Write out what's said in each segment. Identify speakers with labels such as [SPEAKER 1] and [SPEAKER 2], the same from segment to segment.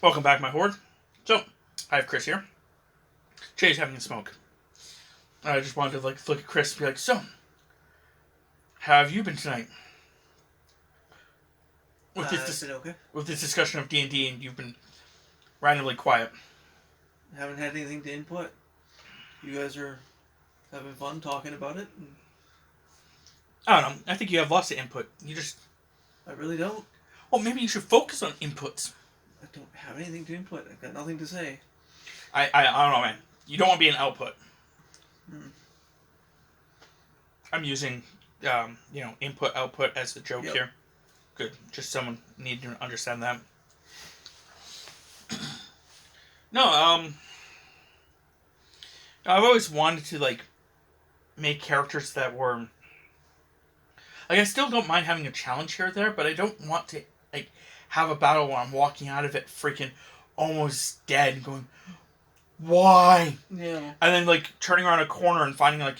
[SPEAKER 1] Welcome back, my horde. So, I have Chris here. Jay's having a smoke. I just wanted to look at Chris and be like, so, how have you been tonight? With
[SPEAKER 2] It's been okay.
[SPEAKER 1] with this discussion of D&D, and you've been randomly quiet.
[SPEAKER 2] Haven't had anything to input. You guys are having fun talking about it. And
[SPEAKER 1] I don't know. I think you have lots of input. You just,
[SPEAKER 2] I really don't.
[SPEAKER 1] well, maybe you should focus on inputs.
[SPEAKER 2] I don't have anything to input. I've got nothing to say.
[SPEAKER 1] I don't know, man. You don't want to be an output.
[SPEAKER 2] Hmm.
[SPEAKER 1] I'm using, input output as the joke
[SPEAKER 2] Yep.
[SPEAKER 1] here. Good. Just someone need to understand that. No, I've always wanted to make characters that were I still don't mind having a challenge here or there, but I don't want to have a battle where I'm walking out of it freaking almost dead and going, why?
[SPEAKER 2] Yeah.
[SPEAKER 1] And then turning around a corner and finding a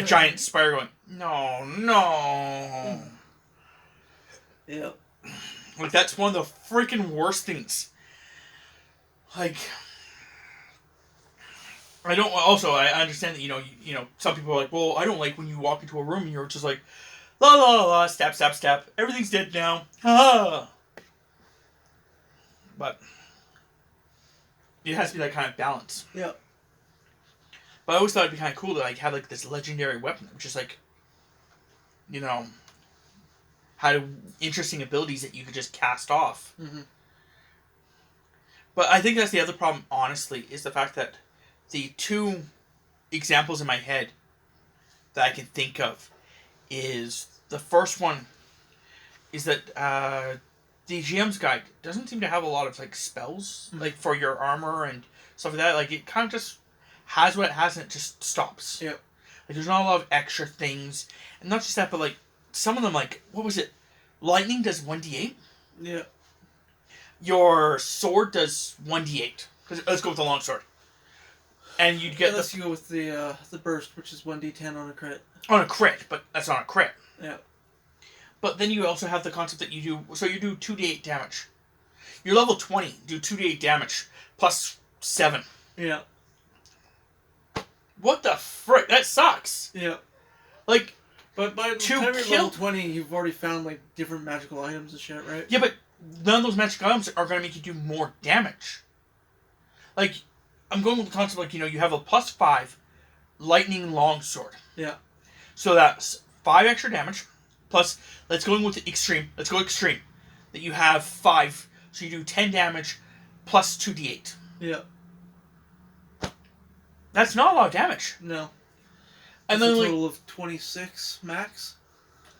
[SPEAKER 1] giant spider going, no.
[SPEAKER 2] Yep.
[SPEAKER 1] That's one of the freaking worst things. I don't. Also, I understand that some people are like, well, I don't like when you walk into a room and you're just like, la la la la, step step step, everything's dead now, ha. But it has to be that kind of balance.
[SPEAKER 2] Yep.
[SPEAKER 1] But I always thought it'd be kind of cool to have this legendary weapon, which is had interesting abilities that you could just cast off.
[SPEAKER 2] Mm-hmm.
[SPEAKER 1] But I think that's the other problem, honestly, is the fact that the two examples in my head that I can think of is the first one is that the GM's guide doesn't seem to have a lot of spells for your armor and stuff like that. It kind of just has what it has and it just stops.
[SPEAKER 2] Yep.
[SPEAKER 1] There's not a lot of extra things, and not just that, but some of them what was it? Lightning does 1d8.
[SPEAKER 2] Yeah.
[SPEAKER 1] Your sword does 1d8. Let's go with the long sword. And you'd get
[SPEAKER 2] Unless you go with the burst, which is 1d10 on a crit.
[SPEAKER 1] On a crit, but that's not a crit.
[SPEAKER 2] Yeah.
[SPEAKER 1] But then you also have the concept that you do 2d8 damage. You're level 20, do 2d8 damage, plus 7.
[SPEAKER 2] Yeah.
[SPEAKER 1] What the frick? That sucks.
[SPEAKER 2] Yeah. But by the
[SPEAKER 1] to
[SPEAKER 2] time you're
[SPEAKER 1] kill...
[SPEAKER 2] level 20, you've already found different magical items and shit, right?
[SPEAKER 1] Yeah, but none of those magic items are going to make you do more damage. I'm going with the concept you have a plus 5 lightning longsword.
[SPEAKER 2] Yeah.
[SPEAKER 1] So that's 5 extra damage, plus, let's go with the extreme. Let's go extreme. That you have 5, so you do 10 damage, plus 2d8.
[SPEAKER 2] Yeah.
[SPEAKER 1] That's not a lot of damage.
[SPEAKER 2] No.
[SPEAKER 1] And
[SPEAKER 2] That's
[SPEAKER 1] then
[SPEAKER 2] a total of 26 max.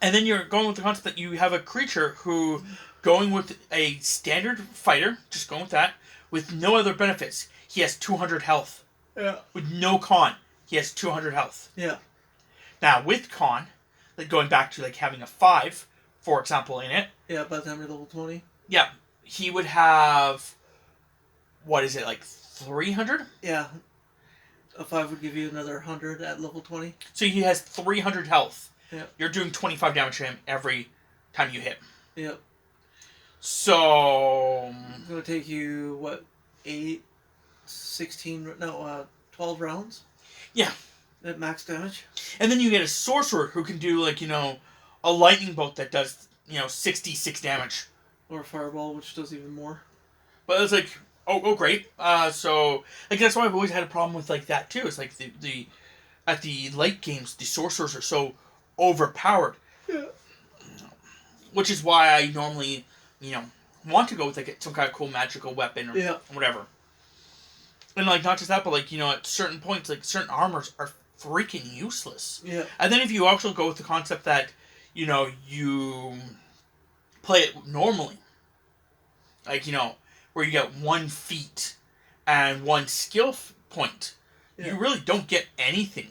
[SPEAKER 1] And then you're going with the concept that you have a creature who, going with a standard fighter, just going with that, with no other benefits, he has 200 health.
[SPEAKER 2] Yeah.
[SPEAKER 1] With no con, he has 200 health.
[SPEAKER 2] Yeah.
[SPEAKER 1] Now, with con, going back to having a 5, for example, in it.
[SPEAKER 2] Yeah, by the time you're level 20.
[SPEAKER 1] Yeah. He would have, what is it, 300?
[SPEAKER 2] Yeah. A 5 would give you another 100 at level 20.
[SPEAKER 1] So he has 300 health.
[SPEAKER 2] Yeah.
[SPEAKER 1] You're doing 25 damage to him every time you hit.
[SPEAKER 2] Yep.
[SPEAKER 1] So...
[SPEAKER 2] It's going to take you, 12 rounds?
[SPEAKER 1] Yeah.
[SPEAKER 2] At max damage.
[SPEAKER 1] And then you get a sorcerer who can do, a lightning bolt that does, 66 damage.
[SPEAKER 2] Or a fireball, which does even more.
[SPEAKER 1] But it's oh, great. So, that's why I've always had a problem with, that, too. It's the at the late games, the sorcerers are so overpowered.
[SPEAKER 2] Yeah.
[SPEAKER 1] Which is why I normally, want to go with, some kind of cool magical weapon or whatever. And, not just that, but, at certain points, certain armors are freaking useless.
[SPEAKER 2] Yeah.
[SPEAKER 1] And then if you also go with the concept that, you play it normally. Where you get 1 feat and 1 skill point. Yeah. You really don't get anything.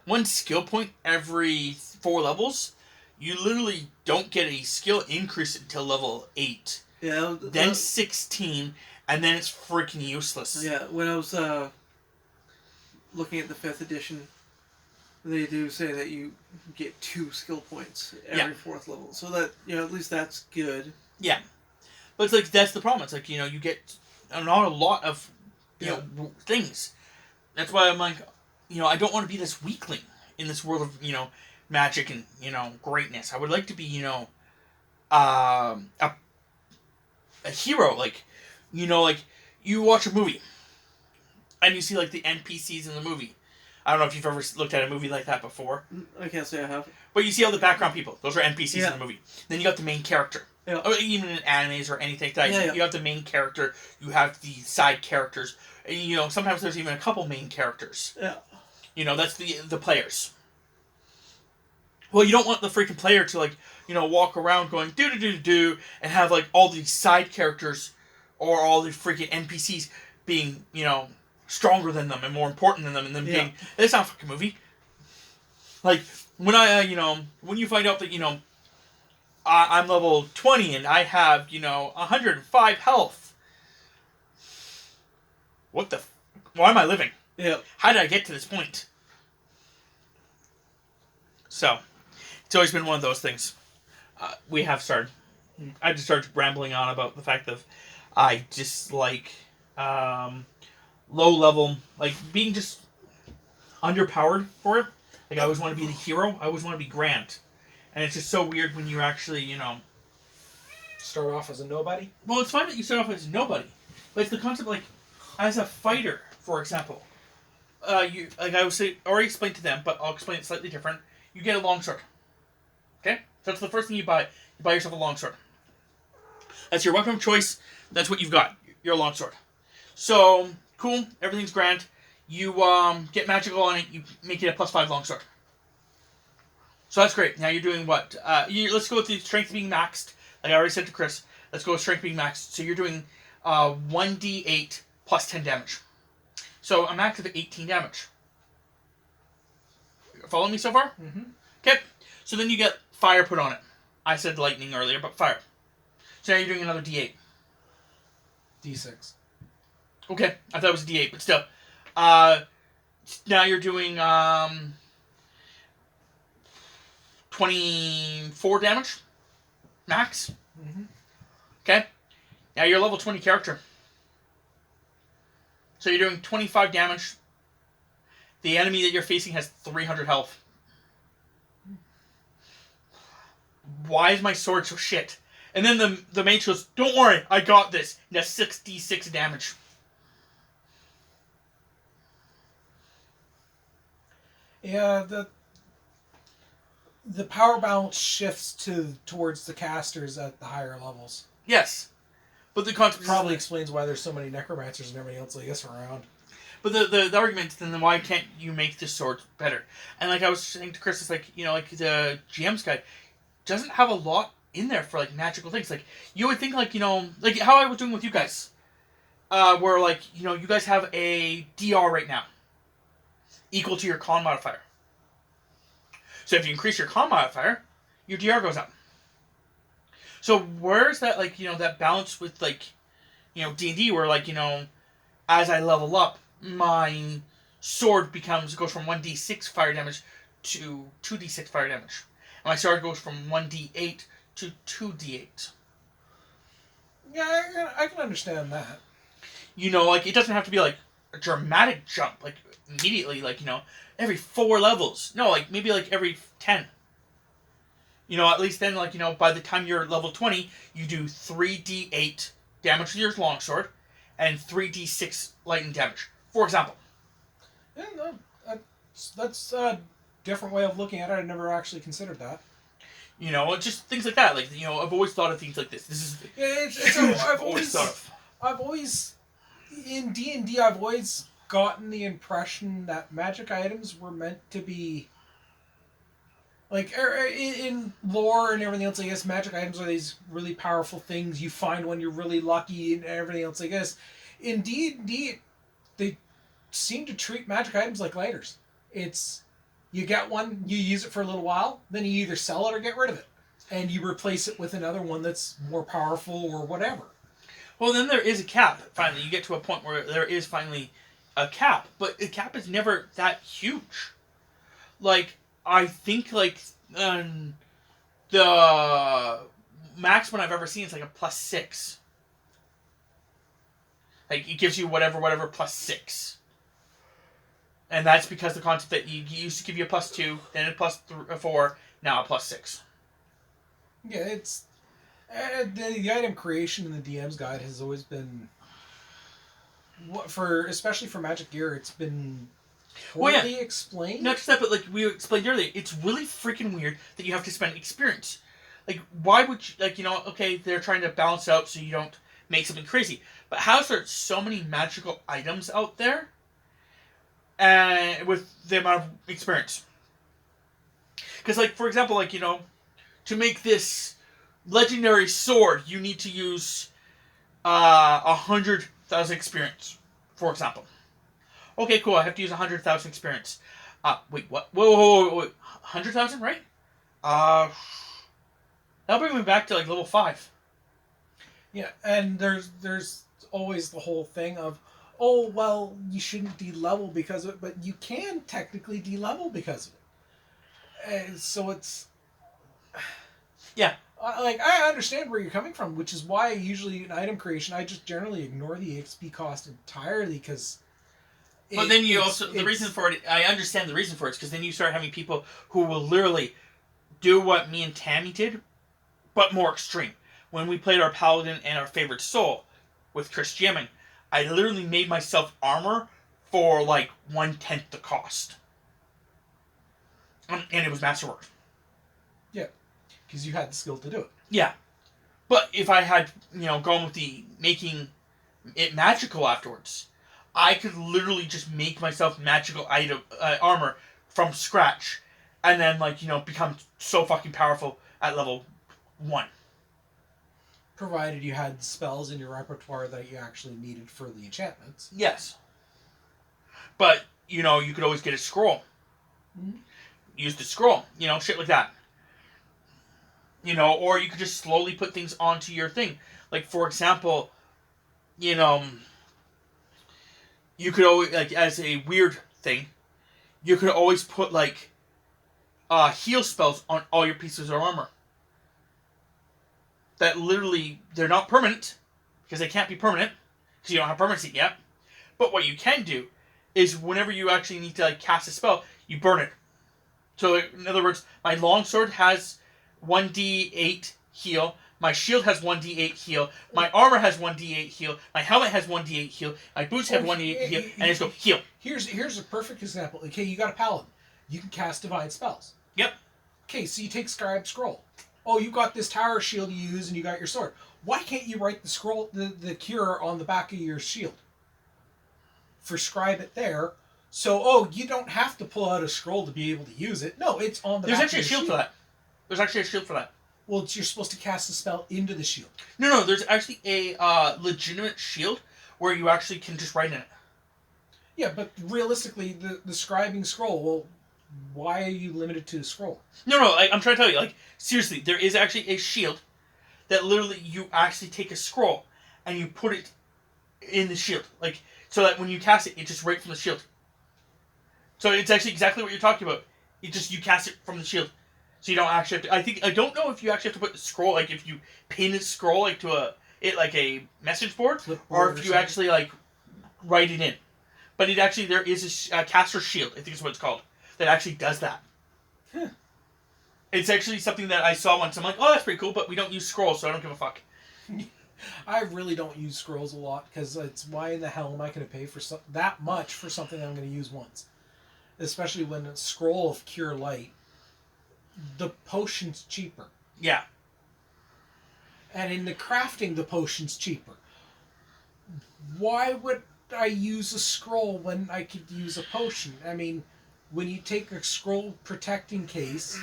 [SPEAKER 1] 1 skill point every 4 levels, you literally don't get a skill increase until level 8.
[SPEAKER 2] Yeah.
[SPEAKER 1] Then 16, and then it's freaking useless.
[SPEAKER 2] Yeah, when I was looking at the 5th edition, they do say that you get 2 skill points every 4th level. So that, at least that's good.
[SPEAKER 1] Yeah. But it's like, that's the problem. It's like, you get not a lot of, things. That's why I'm like, I don't want to be this weakling in this world of, magic and, greatness. I would like to be, a hero. Like, like, you watch a movie and you see, like, the NPCs in the movie. I don't know if you've ever looked at a movie like that before.
[SPEAKER 2] I can't say I have.
[SPEAKER 1] But you see all the background people. Those are NPCs in the movie. Then you got the main character.
[SPEAKER 2] Yeah.
[SPEAKER 1] Or even in animes or anything like that. You have the main character. You have the side characters. And, sometimes there's even a couple main characters.
[SPEAKER 2] Yeah.
[SPEAKER 1] That's the players. Well, you don't want the freaking player to, like, walk around going do and have, like, all these side characters or all the freaking NPCs being, stronger than them and more important than them, and then being, it's not a fucking movie. Like, when when you find out that, I'm level 20 and I have, 105 health. Why am I living?
[SPEAKER 2] Yeah.
[SPEAKER 1] How did I get to this point? So, it's always been one of those things. I just started rambling on about the fact that I just like, low level, like, being just underpowered for it. Like, I always want to be the hero. I always want to be Grant. And it's just so weird when you actually,
[SPEAKER 3] start off as a nobody?
[SPEAKER 1] Well, it's fine that you start off as nobody. But it's the concept, like, as a fighter, for example. I already explained to them, but I'll explain it slightly different. You get a longsword. Okay? That's the first thing you buy. You buy yourself a longsword. That's your weapon of choice. That's what you've got. Your longsword. So, cool. Everything's grand. You get magical on it. You make it a +5 longsword. So that's great. Now you're doing what? Let's go with the strength being maxed. Like I already said to Chris, let's go with strength being maxed. So you're doing 1d8 plus 10 damage. So a max of 18 damage. Follow me so far?
[SPEAKER 3] Mm-hmm.
[SPEAKER 1] Okay. So then you get fire put on it. I said lightning earlier, but fire. So now you're doing another d8.
[SPEAKER 3] D6.
[SPEAKER 1] Okay. I thought it was a d8, but still. Now you're doing 24 damage. Max.
[SPEAKER 3] Mm-hmm.
[SPEAKER 1] Okay. Now you're a level 20 character. So you're doing 25 damage. The enemy that you're facing has 300 health. Why is my sword so shit? And then the mage goes, don't worry, I got this. And that's 66 damage.
[SPEAKER 3] Yeah, the power balance shifts towards the casters at the higher levels.
[SPEAKER 1] Yes. But the concept
[SPEAKER 3] probably explains why there's so many necromancers and everything else like this around.
[SPEAKER 1] But the argument is then why can't you make this sword better? And like I was saying to Chris, it's like, like the GM's guide doesn't have a lot in there for like magical things. Like you would think like, like how I was doing with you guys. Where like, you guys have a DR right now. Equal to your con modifier. So if you increase your con modifier, your DR goes up. So where's that like, that balance with like, D&D where like, as I level up, my sword goes from 1d6 fire damage to 2d6 fire damage. And my sword goes from 1d8 to 2d8.
[SPEAKER 3] Yeah, I can understand that.
[SPEAKER 1] Like it doesn't have to be like a dramatic jump, like immediately, like, every 4 levels. No, like maybe like every 10. At least then, like, by the time you're level 20, you do 3d8 damage with your longsword and 3d6 lightning damage, for example.
[SPEAKER 3] Yeah, no, that's a different way of looking at it. I never actually considered that.
[SPEAKER 1] Just things like that. Like, I've always thought of things like this. This is...
[SPEAKER 3] Yeah, I've always... In D&D, I've always gotten the impression that magic items were meant to be... Like, in lore and everything else like this, magic items are these really powerful things you find when you're really lucky and everything else like this. In D&D, they seem to treat magic items like lighters. It's, you get one, you use it for a little while, then you either sell it or get rid of it. And you replace it with another one that's more powerful or whatever.
[SPEAKER 1] Well, then there is a cap, finally. You get to a point where there is finally a cap. But the cap is never that huge. Like... I think, like, the maximum I've ever seen is, like, a +6. Like, it gives you whatever plus 6. And that's because the concept that you used to give you a plus 2, then a plus 4, now a plus 6.
[SPEAKER 3] Yeah, it's... the item creation in the DM's guide has always been... especially for Magic Gear, it's been poorly explained.
[SPEAKER 1] Not just that, but like we explained earlier, it's really freaking weird that you have to spend experience. Like, why would you... Like, okay, they're trying to balance it out so you don't make something crazy. But how is there so many magical items out there with the amount of experience? Because, like, for example, like, to make this legendary sword, you need to use 100,000 experience, for example. Okay, cool, I have to use 100,000 experience. Wait, what? Whoa, 100,000, right? That'll bring me back to, like, level 5.
[SPEAKER 3] Yeah, and there's always the whole thing of, oh, well, you shouldn't de-level because of it, but you can technically de-level because of it. And so it's...
[SPEAKER 1] Yeah.
[SPEAKER 3] I understand where you're coming from, which is why usually in item creation, I just generally ignore the XP cost entirely, because...
[SPEAKER 1] But then you also... The reason for it... I understand the reason for it, because then you start having people who will literally do what me and Tammy did, but more extreme. When we played our Paladin and our Favorite Soul with Chris GMing, I literally made myself armor for, like, 1/10 the cost. And it was masterwork.
[SPEAKER 3] Yeah. Because you had the skill to do it.
[SPEAKER 1] Yeah. But if I had, gone with the making it magical afterwards, I could literally just make myself magical armor from scratch. And then, like, become so fucking powerful at level 1.
[SPEAKER 3] Provided you had spells in your repertoire that you actually needed for the enchantments.
[SPEAKER 1] Yes. But, you could always get a scroll.
[SPEAKER 3] Mm-hmm.
[SPEAKER 1] Use the scroll. Shit like that. Or you could just slowly put things onto your thing. Like, for example, you could always, like, as a weird thing, you could always put, like, heal spells on all your pieces of armor. That literally, they're not permanent, because they can't be permanent, because you don't have permanency yet. But what you can do is whenever you actually need to, like, cast a spell, you burn it. So, in other words, my longsword has 1d8 heal, my shield has 1d8 heal, my armor has 1d8 heal, my helmet has 1d8 heal, my boots have 1d8 heal, and just go heal.
[SPEAKER 3] Here's a perfect example. Okay, you got a paladin. You can cast divine spells.
[SPEAKER 1] Yep.
[SPEAKER 3] Okay, so you take Scribe Scroll. Oh, you got this tower shield you use, and you got your sword. Why can't you write the scroll, the cure on the back of your shield? For scribe it there. So, you don't have to pull out a scroll to be able to use it. No, it's on the
[SPEAKER 1] There's
[SPEAKER 3] back
[SPEAKER 1] actually
[SPEAKER 3] of
[SPEAKER 1] a
[SPEAKER 3] your
[SPEAKER 1] shield for that. There's actually a shield for that.
[SPEAKER 3] Well, you're supposed to cast the spell into the shield.
[SPEAKER 1] No, there's actually a legitimate shield where you actually can just write in it.
[SPEAKER 3] Yeah, but realistically, the scribing scroll, well, why are you limited to the scroll?
[SPEAKER 1] No, I'm trying to tell you, like, seriously, there is actually a shield that literally you actually take a scroll and you put it in the shield. Like, so that when you cast it, it's just right from the shield. So it's actually exactly what you're talking about. You cast it from the shield. So you don't actually have to... I don't know if you actually have to put the scroll, like, if you pin a scroll, like, to a message board, or if you actually, like, write it in. But it actually, there is a caster shield, I think is what it's called, that actually does that.
[SPEAKER 3] Huh.
[SPEAKER 1] It's actually something that I saw once. I'm like, oh, that's pretty cool, but we don't use scrolls, so I don't give a fuck.
[SPEAKER 3] I really don't use scrolls a lot, because it's why in the hell am I going to pay for that much for something I'm going to use once? Especially when a scroll of Cure Light, the potion's cheaper.
[SPEAKER 1] Yeah.
[SPEAKER 3] And in the crafting, the potion's cheaper. Why would I use a scroll when I could use a potion? I mean, when you take a scroll protecting case,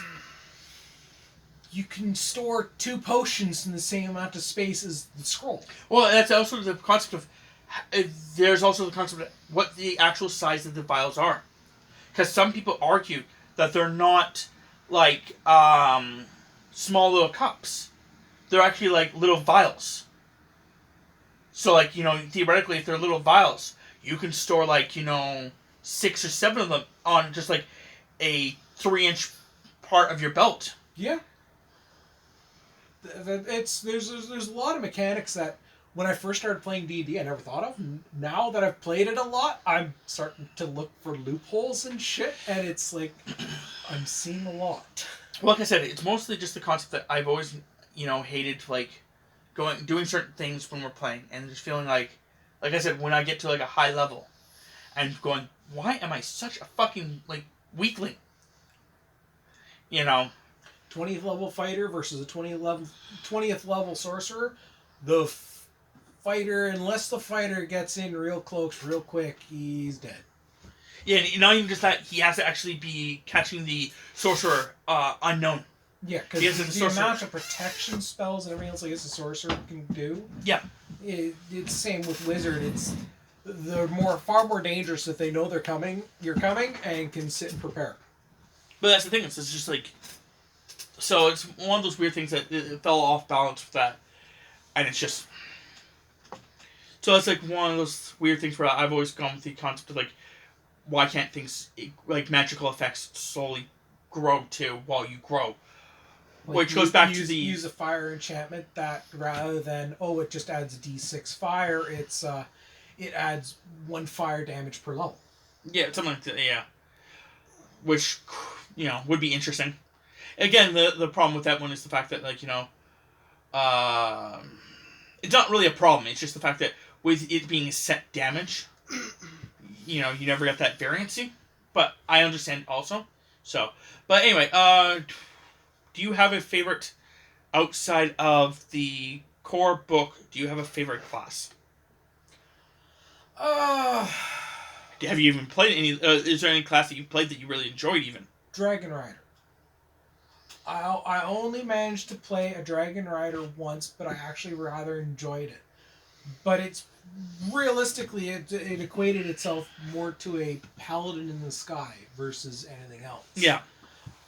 [SPEAKER 3] you can store 2 potions in the same amount of space as the scroll.
[SPEAKER 1] Well, that's also the concept of... There's also the concept of what the actual size of the vials are. Because some people argue that they're not, like, small little cups. They're actually, like, little vials. So, like, theoretically, if they're little vials, you can store, like, 6 or 7 of them on just, like, a 3-inch part of your belt.
[SPEAKER 3] Yeah. There's a lot of mechanics that when I first started playing D&D, I never thought of. Now that I've played it a lot, I'm starting to look for loopholes and shit, and it's like, I'm seeing a lot.
[SPEAKER 1] Well, like I said, it's mostly just the concept that I've always, hated, like, doing certain things when we're playing, and just feeling like I said, when I get to, like, a high level, and going, why am I such a fucking, like, weakling?
[SPEAKER 3] 20th level fighter versus a 20th level sorcerer. The fighter, unless the fighter gets in real close, real quick, he's dead.
[SPEAKER 1] Yeah, and not even just that, he has to actually be catching the sorcerer unknown.
[SPEAKER 3] Yeah, because the amount of protection spells and everything else like a sorcerer can do.
[SPEAKER 1] Yeah.
[SPEAKER 3] It's the same with wizard. They're far more dangerous if they know you're coming, and can sit and prepare.
[SPEAKER 1] But that's the thing, it's just like... So it's one of those weird things that it fell off balance with that. And it's just... So it's like one of those weird things where I've always gone with the concept of like, why can't things, like magical effects, slowly grow too while you grow?
[SPEAKER 3] Like
[SPEAKER 1] which goes back to the...
[SPEAKER 3] Use a fire enchantment that rather than, it just adds a d6 fire, it adds 1 fire damage per level.
[SPEAKER 1] Yeah, something like that, yeah. Which, would be interesting. Again, the problem with that one is the fact that, like, it's not really a problem. It's just the fact that with it being set damage, you never get that variancy. But I understand also. So, but anyway, do you have a favorite outside of the core book? Do you have a favorite class? Have you even played any? Is there any class that you played that you really enjoyed even?
[SPEAKER 3] Dragon Rider. I only managed to play a Dragon Rider once, but I actually rather enjoyed it. But it's realistically, it equated itself more to a Paladin in the Sky versus anything else.
[SPEAKER 1] Yeah.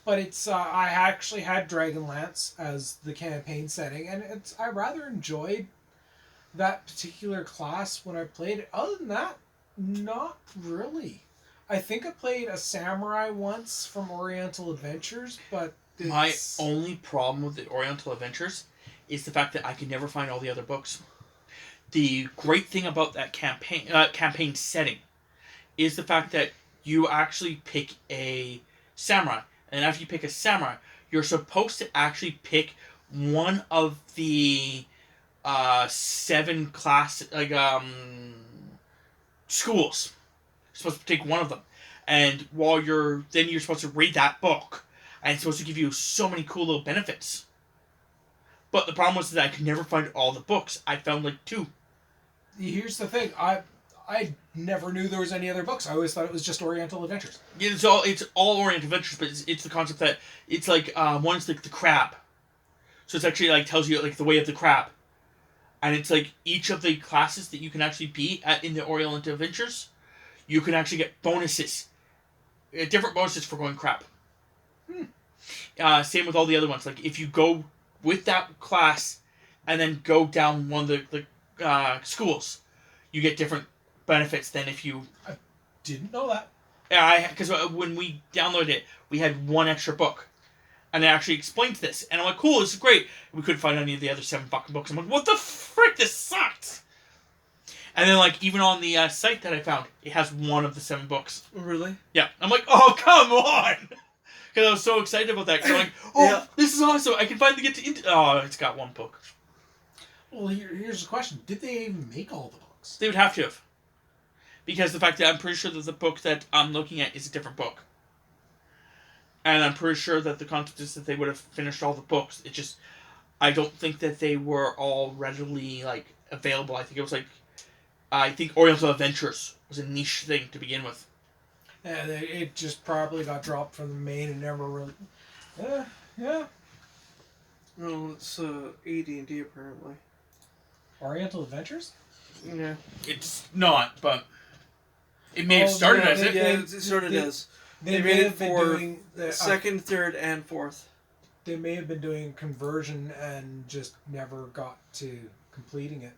[SPEAKER 3] But it's I actually had Dragonlance as the campaign setting, and I rather enjoyed that particular class when I played it. Other than that, not really. I think I played a samurai once from Oriental Adventures, but
[SPEAKER 1] my only problem with the Oriental Adventures is the fact that I could never find all the other books. The great thing about that campaign setting is the fact that you actually pick a samurai, and after you pick a samurai, you're supposed to actually pick one of the 7 class schools. You're supposed to take one of them, and while you're supposed to read that book, and it's supposed to give you so many cool little benefits. But the problem was that I could never find all the books. I found like 2.
[SPEAKER 3] Here's the thing, I never knew there was any other books. I always thought it was just Oriental Adventures.
[SPEAKER 1] Yeah, it's all Oriental Adventures, but it's the concept that it's like one's like the crab, so it's actually like tells you like the way of the crab, and it's like each of the classes that you can actually be in the Oriental Adventures, you can actually get bonuses, different bonuses for going crab. Same with all the other ones. Like if you go with that class, and then go down one of the schools, you get different benefits than if you...
[SPEAKER 3] I didn't know that.
[SPEAKER 1] Yeah, because when we downloaded it, we had 1 extra book. And it actually explains this. And I'm like, cool, this is great. We couldn't find any of the other 7 fucking books. I'm like, what the frick? This sucks! And then, like, even on the site that I found, it has 1 of the 7 books.
[SPEAKER 2] Really?
[SPEAKER 1] Yeah. I'm like, oh, come on! Because I was so excited about that. Because I'm like,
[SPEAKER 2] yeah.
[SPEAKER 1] This is awesome. I can finally get to... Oh, it's got 1 book.
[SPEAKER 3] Well, here's the question. Did they even make all the books?
[SPEAKER 1] They would have to have. Because the fact that I'm pretty sure that the book that I'm looking at is a different book. And I'm pretty sure that the concept is that they would have finished all the books. It just... I don't think that they were all readily, like, available. I think it was, like... I think Oriental Adventures was a niche thing to begin with.
[SPEAKER 3] Yeah, it just probably got dropped from the main and never really... Yeah.
[SPEAKER 2] No, it's AD&D apparently.
[SPEAKER 3] Oriental Adventures?
[SPEAKER 2] Yeah.
[SPEAKER 1] It's not, but... It may have started as it.
[SPEAKER 2] Yeah, it started as. They made it for second, third, and fourth.
[SPEAKER 3] They may have been doing conversion and just never got to completing it.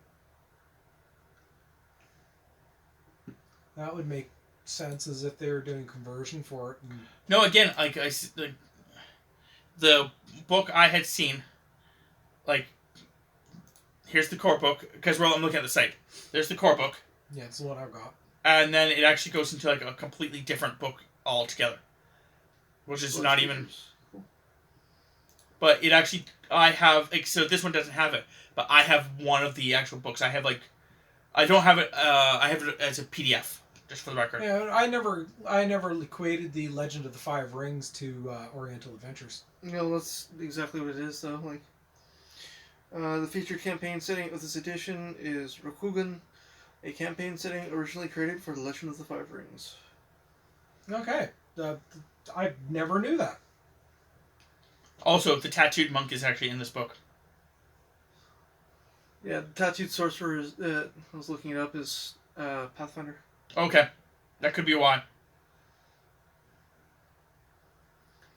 [SPEAKER 3] That would make sense, as if they were doing conversion for it.
[SPEAKER 1] No, again, like the book I had seen, like here's the core book, because I'm looking at the site. There's the core book.
[SPEAKER 3] Yeah, it's the one I've got.
[SPEAKER 1] And then it actually goes into like a completely different book altogether. Which is not even... But it actually... I have... Like, so this one doesn't have it. But I have one of the actual books. I have like... I don't have it... I have it as a PDF. Just for the record.
[SPEAKER 3] Yeah, I never equated the Legend of the Five Rings to Oriental Adventures.
[SPEAKER 2] No, that's exactly what it is, though. Like, the featured campaign setting of this edition is Rokugan, a campaign setting originally created for The Legend of the Five Rings.
[SPEAKER 3] Okay. I never knew that.
[SPEAKER 1] Also, the tattooed monk is actually in this book.
[SPEAKER 2] Yeah, the tattooed sorcerer is, I was looking it up, is Pathfinder.
[SPEAKER 1] Okay. That could be why.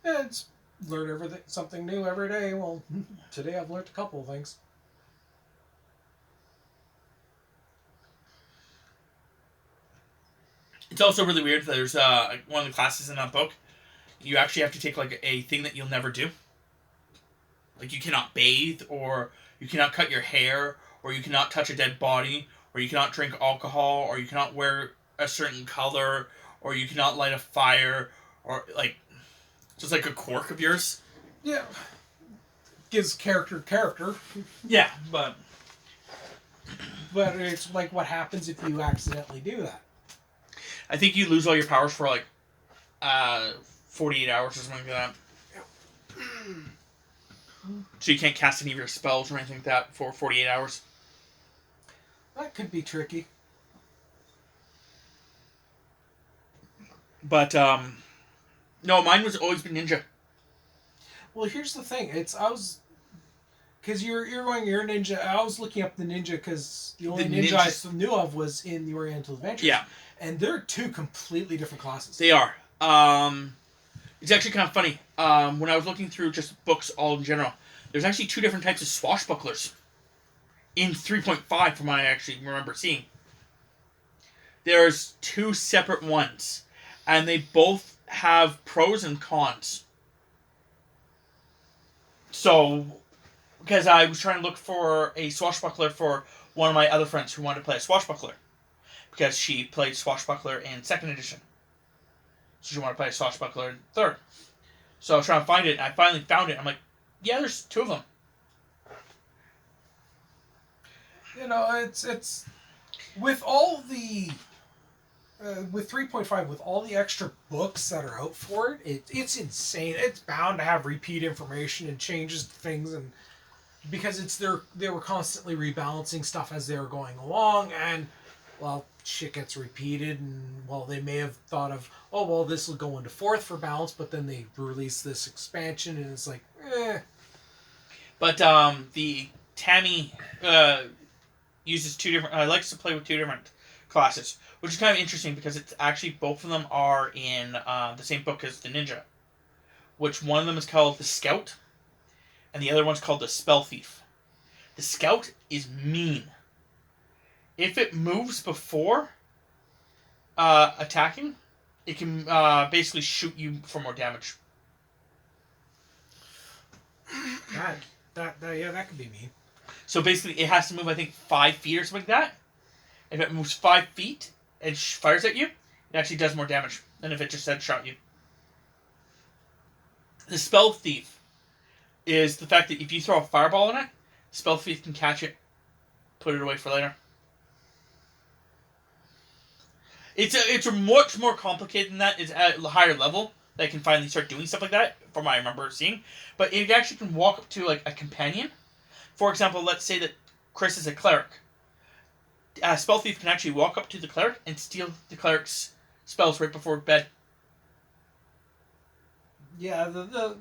[SPEAKER 3] Yeah, it's learn something new every day. Well, today I've learned a couple of things.
[SPEAKER 1] It's also really weird that there's one of the classes in that book. You actually have to take like a thing that you'll never do. Like you cannot bathe, or you cannot cut your hair, or you cannot touch a dead body, or you cannot drink alcohol, or you cannot wear a certain color, or you cannot light a fire, or like just like a quirk of yours.
[SPEAKER 3] Yeah. Gives character.
[SPEAKER 1] Yeah, but
[SPEAKER 3] it's like what happens if you accidentally do that.
[SPEAKER 1] I think you lose all your powers for like 48 hours or something like that. So you can't cast any of your spells or anything like that for 48 hours.
[SPEAKER 3] That could be tricky.
[SPEAKER 1] But no, mine was always been ninja.
[SPEAKER 3] Well, here's the thing. Because you're ninja. I was looking up the ninja because the only ninja I knew of was in the Oriental Adventures.
[SPEAKER 1] Yeah.
[SPEAKER 3] And they're two completely different classes.
[SPEAKER 1] They are. It's actually kind of funny. When I was looking through just books all in general, there's actually two different types of swashbucklers in 3.5 from what I actually remember seeing. There's two separate ones, and they both have pros and cons. So, because I was trying to look for a swashbuckler for one of my other friends who wanted to play a swashbuckler, because she played swashbuckler in 2nd edition. So she wanted to play a swashbuckler in 3rd. So I was trying to find it, and I finally found it. I'm like, yeah, there's two of them.
[SPEAKER 3] You know, it's with all the with 3.5, with all the extra books that are out for it, it's insane. It's bound to have repeat information and changes to things, and because they were constantly rebalancing stuff as they were going along, and well, shit gets repeated, and well, they may have thought of, oh well, this will go into 4th for balance, but then they release this expansion, and it's like, eh.
[SPEAKER 1] But the Tammy uses two different. Likes to play with two different classes, which is kind of interesting because it's actually both of them are in the same book as the ninja, which one of them is called the Scout, and the other one's called the Spell Thief. The Scout is mean. If it moves before attacking, it can basically shoot you for more damage.
[SPEAKER 3] That could be mean.
[SPEAKER 1] So basically, it has to move, I think, 5 feet or something like that. If it moves 5 feet and fires at you, it actually does more damage than if it just said shot you. The Spell Thief is the fact that if you throw a fireball in it, Spell Thief can catch it, put it away for later. It's a much more complicated than that. It's at a higher level that can finally start doing stuff like that, from what I remember seeing. But it actually can walk up to like a companion. For example, let's say that Chris is a cleric. Spell Thief can actually walk up to the cleric and steal the cleric's spells right before bed.
[SPEAKER 3] Yeah, the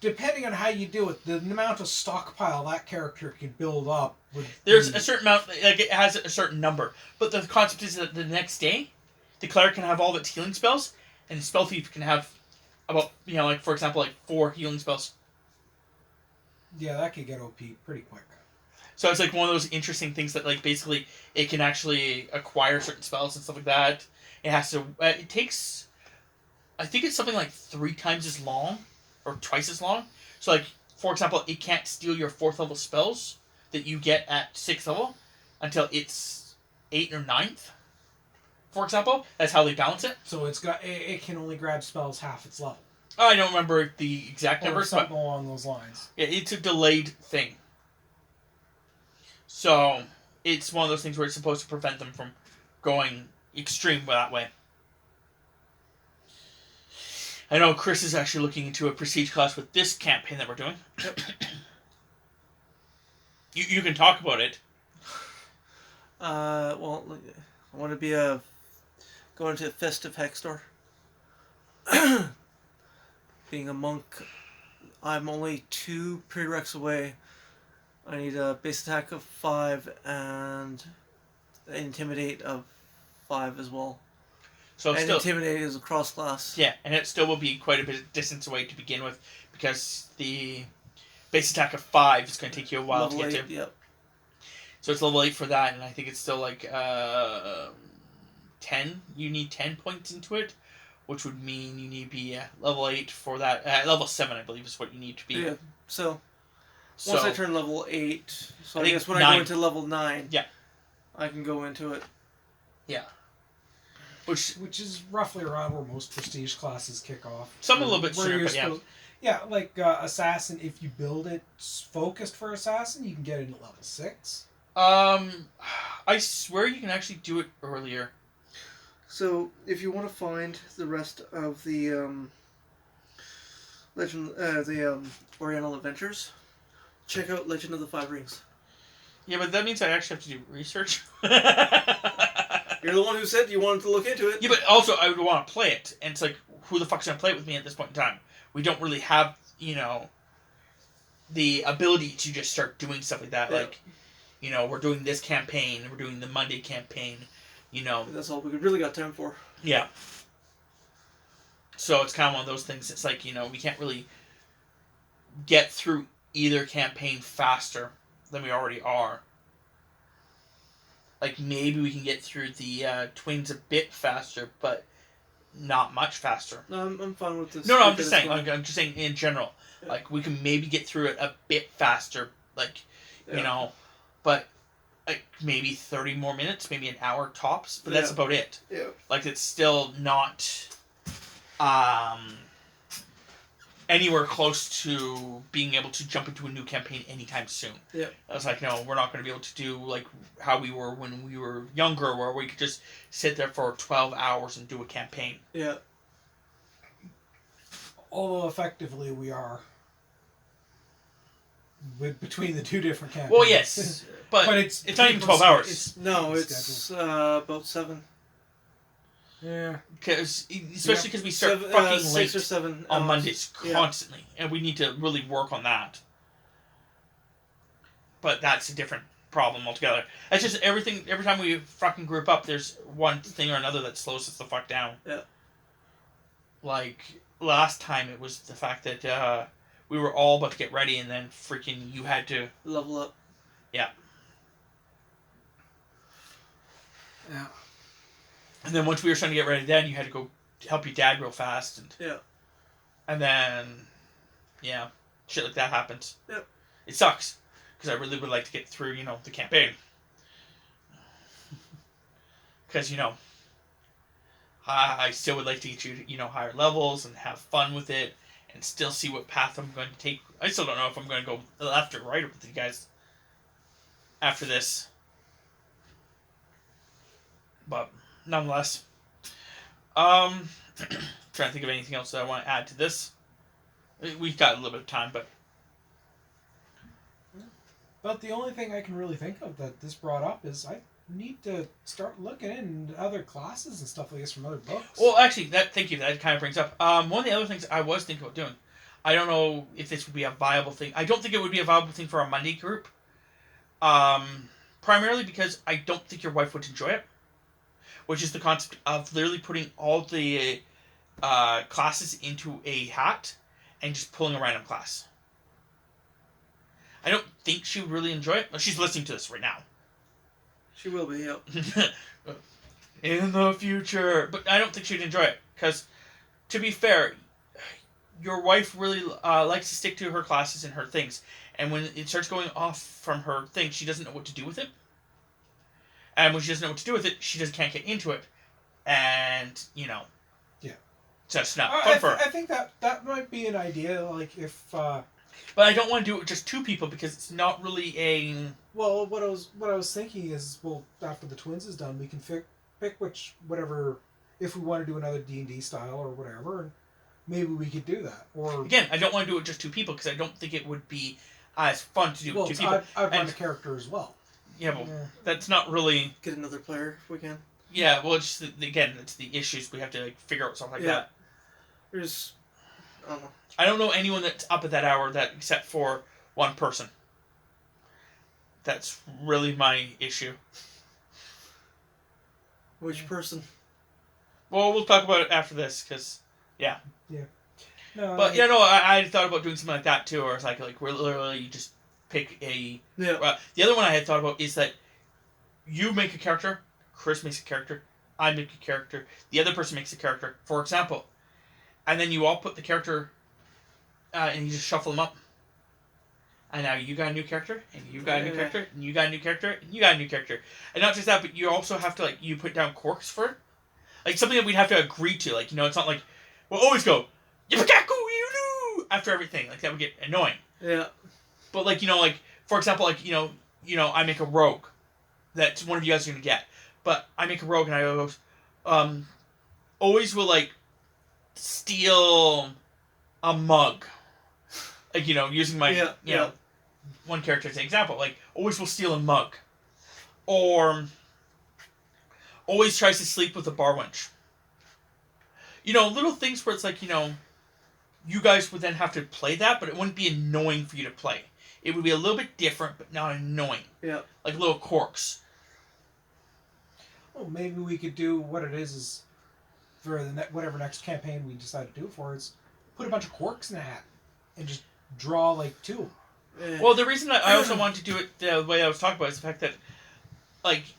[SPEAKER 3] depending on how you do it, the amount of stockpile that character can build up.
[SPEAKER 1] There's a certain amount, like it has a certain number. But the concept is that the next day, the cleric can have all of its healing spells, and the Spell Thief can have about, like for example, like 4 healing spells.
[SPEAKER 3] Yeah, that could get OP pretty quick.
[SPEAKER 1] So it's like one of those interesting things that like basically it can actually acquire certain spells and stuff like that. It has to. It takes, I think it's something like 3 times as long, or twice as long. So like for example, it can't steal your 4th level spells. that you get at 6th level until it's 8th or 9th, for example. That's how they balance it.
[SPEAKER 3] So it can only grab spells half its level.
[SPEAKER 1] I don't remember the exact
[SPEAKER 3] Or
[SPEAKER 1] numbers,
[SPEAKER 3] something
[SPEAKER 1] but
[SPEAKER 3] along those lines.
[SPEAKER 1] yeah, it's a delayed thing. So it's one of those things where it's supposed to prevent them from going extreme that way. I know Chris is actually looking into a prestige class with this campaign that we're doing. You can talk about it.
[SPEAKER 2] Well, I want to be going to a festive hex store. Being a monk, I'm only 2 prereqs away. I need a base attack of 5 and intimidate of 5 as well.
[SPEAKER 1] So
[SPEAKER 2] and
[SPEAKER 1] still,
[SPEAKER 2] intimidate is a cross class.
[SPEAKER 1] Yeah, and it still will be quite a bit of distance away to begin with, because the base attack of 5 is going to take you a while
[SPEAKER 2] level
[SPEAKER 1] to get
[SPEAKER 2] 8,
[SPEAKER 1] to.
[SPEAKER 2] Yep.
[SPEAKER 1] So it's level 8 for that, and I think it's still like 10. You need 10 points into it, which would mean you need to be level 8 for that. Level 7, I believe, is what you need to be.
[SPEAKER 2] Yeah. So once I turn level 8, so I guess when
[SPEAKER 1] 9.
[SPEAKER 2] I go into level 9,
[SPEAKER 1] yeah,
[SPEAKER 2] I can go into it.
[SPEAKER 1] Yeah. Which
[SPEAKER 3] is roughly around where most prestige classes kick off.
[SPEAKER 1] Some a little bit sooner, but yeah.
[SPEAKER 3] Yeah, like Assassin, if you build it focused for Assassin, you can get it at level 6.
[SPEAKER 1] I swear you can actually do it earlier.
[SPEAKER 2] So, if you want to find the rest of the Oriental Adventures, check out Legend of the Five Rings.
[SPEAKER 1] Yeah, but that means I actually have to do research.
[SPEAKER 2] You're the one who said you wanted to look into it.
[SPEAKER 1] Yeah, but also I would want to play it, and it's like, who the fuck's gonna play it with me at this point in time? We don't really have, the ability to just start doing stuff like that. Yeah. Like, we're doing this campaign, we're doing the Monday campaign,
[SPEAKER 2] That's all we really got time for.
[SPEAKER 1] Yeah. So it's kind of one of those things. It's like, we can't really get through either campaign faster than we already are. Like, maybe we can get through the twins a bit faster, but not much faster.
[SPEAKER 2] No, I'm fine with this.
[SPEAKER 1] No, I'm just saying. I'm just saying in general. Yeah. Like, we can maybe get through it a bit faster. Like, but like maybe 30 more minutes, maybe an hour tops. But that's about it.
[SPEAKER 2] Yeah.
[SPEAKER 1] Like, it's still not anywhere close to being able to jump into a new campaign anytime soon.
[SPEAKER 2] Yeah.
[SPEAKER 1] I was like, no, we're not going to be able to do like how we were when we were younger, where we could just sit there for 12 hours and do a campaign.
[SPEAKER 2] Yeah.
[SPEAKER 3] Although effectively we are between the two different campaigns.
[SPEAKER 1] Well, yes, but it's not even 12 hours.
[SPEAKER 2] It's about 7.
[SPEAKER 3] Yeah,
[SPEAKER 1] especially because we start fucking
[SPEAKER 2] 6
[SPEAKER 1] late
[SPEAKER 2] or 7
[SPEAKER 1] on Mondays constantly, and we need to really work on that. But that's a different problem altogether. It's just everything. Every time we fucking group up, there's one thing or another that slows us the fuck down.
[SPEAKER 2] Yeah.
[SPEAKER 1] Like last time, it was the fact that we were all about to get ready, and then freaking you had to
[SPEAKER 2] level up.
[SPEAKER 1] Yeah.
[SPEAKER 3] Yeah.
[SPEAKER 1] And then once we were starting to get ready, then you had to go help your dad real fast, and then shit like that happens.
[SPEAKER 2] Yep.
[SPEAKER 1] It sucks because I really would like to get through the campaign because I still would like to get you to higher levels and have fun with it and still see what path I'm going to take. I still don't know if I'm going to go left or right with you guys after this, but nonetheless, trying to think of anything else that I want to add to this. We've got a little bit of time, but
[SPEAKER 3] the only thing I can really think of that this brought up is I need to start looking into other classes and stuff like this from other books.
[SPEAKER 1] Well, actually, thank you. That kind of brings up one of the other things I was thinking about doing. I don't know if this would be a viable thing. I don't think it would be a viable thing for a Monday group. Primarily because I don't think your wife would enjoy it. Which is the concept of literally putting all the classes into a hat and just pulling a random class. I don't think she would really enjoy it. She's listening to this right now.
[SPEAKER 2] She will be, yep.
[SPEAKER 1] In the future. But I don't think she'd enjoy it. Because, to be fair, your wife really likes to stick to her classes and her things, and when it starts going off from her thing, she doesn't know what to do with it. And when she doesn't know what to do with it, she just can't get into it, and
[SPEAKER 3] yeah,
[SPEAKER 1] so it's not fun for her.
[SPEAKER 3] I think that might be an idea. Like if.
[SPEAKER 1] But I don't want to do it with just two people because it's not really a.
[SPEAKER 3] Well, what I was thinking is, well, after the twins is done, we can pick whatever, if we want to do another D&D style or whatever, and maybe we could do that. Or
[SPEAKER 1] again, I don't want to do it with just two people because I don't think it would be as fun to do with two people.
[SPEAKER 3] I'd run a character as well.
[SPEAKER 1] Yeah, well, that's not really.
[SPEAKER 2] Get another player if we can.
[SPEAKER 1] Yeah, well, it's again, it's the issues we have to figure out something like that.
[SPEAKER 2] There's, I don't know.
[SPEAKER 1] I don't know anyone that's up at that hour except for one person. That's really my issue.
[SPEAKER 2] Which person?
[SPEAKER 1] Well, we'll talk about it after this, because, yeah.
[SPEAKER 3] Yeah. No,
[SPEAKER 1] but, I thought about doing something like that, too, where it's like where literally you just pick a...
[SPEAKER 2] Yeah.
[SPEAKER 1] The other one I had thought about is that you make a character, Chris makes a character, I make a character, the other person makes a character, for example. And then you all put the character, and you just shuffle them up. And now you got a new character, and you got a new character, and you got a new character, and you got a new character. And not just that, but you also have to, you put down quirks for it. Like, something that we'd have to agree to. Like, it's not like, we'll always go, Yippee-Kaku, you after everything. Like, that would get annoying.
[SPEAKER 2] Yeah.
[SPEAKER 1] But, for example, I make a rogue that one of you guys are going to get. But I make a rogue, and I go, always will, steal a mug. Using my, one character as an example. Always will steal a mug. Or always tries to sleep with a bar wench. Little things where it's you guys would then have to play that, but it wouldn't be annoying for you to play. It would be a little bit different, but not annoying.
[SPEAKER 2] Yeah.
[SPEAKER 1] Like little quirks.
[SPEAKER 3] Well, maybe we could do what it is for whatever next campaign we decide to do for is put a bunch of quirks in a hat and just draw two.
[SPEAKER 1] Well, the reason that I also wanted to do it the way I was talking about is the fact that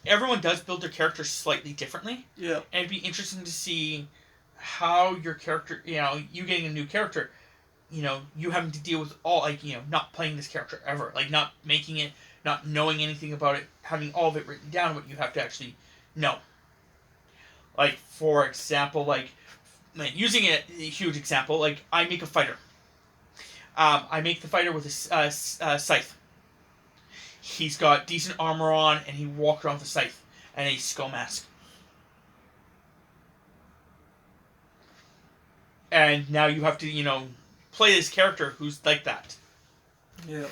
[SPEAKER 1] everyone does build their characters slightly differently.
[SPEAKER 2] Yeah.
[SPEAKER 1] And it'd be interesting to see how your character, you getting a new character, you having to deal with all, not playing this character ever. Not making it, not knowing anything about it, having all of it written down, what you have to actually know. For example, using a huge example, I make a fighter. I make the fighter with a scythe. He's got decent armor on, and he walks around with a scythe and a skull mask. And now you have to, play this character who's like that.
[SPEAKER 2] Yeah.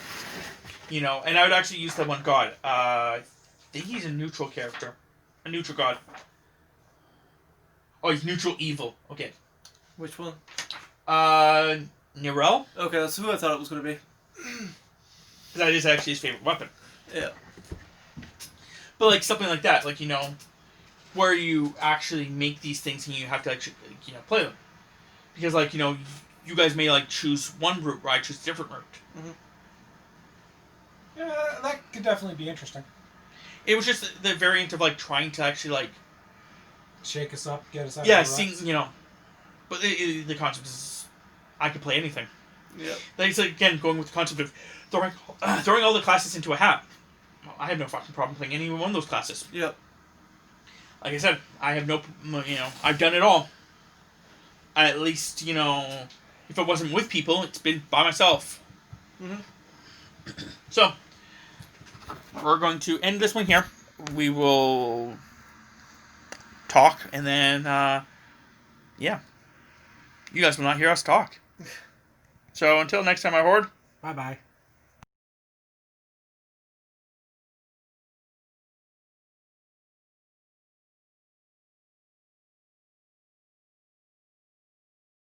[SPEAKER 1] And I would actually use that one god. I think he's a neutral character. A neutral god. Oh, he's neutral evil. Okay.
[SPEAKER 2] Which one?
[SPEAKER 1] Nirel?
[SPEAKER 2] Okay, that's who I thought it was going to be.
[SPEAKER 1] That is actually his favorite weapon.
[SPEAKER 2] Yeah.
[SPEAKER 1] But, something like that. Where you actually make these things and you have to actually, play them. Because, you guys may, choose one route where I choose a different route.
[SPEAKER 2] Mm-hmm.
[SPEAKER 3] Yeah, that could definitely be interesting.
[SPEAKER 1] It was just the variant of, trying to actually,
[SPEAKER 3] shake us up, get us out
[SPEAKER 1] yeah,
[SPEAKER 3] of the ruts.
[SPEAKER 1] seeing, But the concept is, I could play anything.
[SPEAKER 2] Yeah.
[SPEAKER 1] It's, again, going with the concept of throwing all the classes into a hat. Well, I have no fucking problem playing any one of those classes.
[SPEAKER 2] Yep.
[SPEAKER 1] Like I said, I have no, I've done it all. At least, if it wasn't with people, it's been by myself.
[SPEAKER 2] Mm-hmm.
[SPEAKER 1] So, we're going to end this one here. We will talk, and then, yeah. You guys will not hear us talk. So, until next time, my horde.
[SPEAKER 3] Bye-bye.